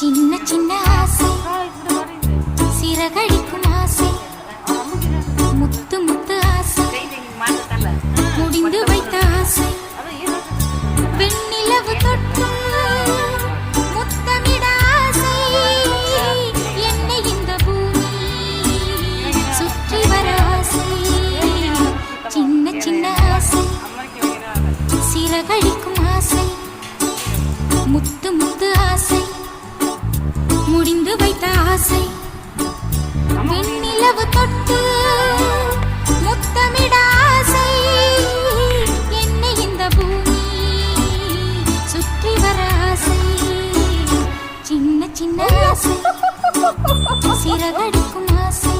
சின்ன சின்ன ஆசை சிறகடிக்கும் ஆசை முத்து முத்து ஆசை முடிந்து வைத்த ஆசை வெண்ணிலவு தொட்டு முத்தமிட ஆசை என்னை இந்த பூமி சுற்றி வர ஆசை சின்ன சின்ன ஆசை சிறகடிக்கும் ஆசை முத்து முத்து ஆசை முடிந்து வைத்த ஆசை வெண்ணிலவு தொட்டு முத்தமிட ஆசை என்னை இந்த பூமி சுற்றி வர ஆசை சின்ன சின்ன ஆசை சிறகடிக்கும் ஆசை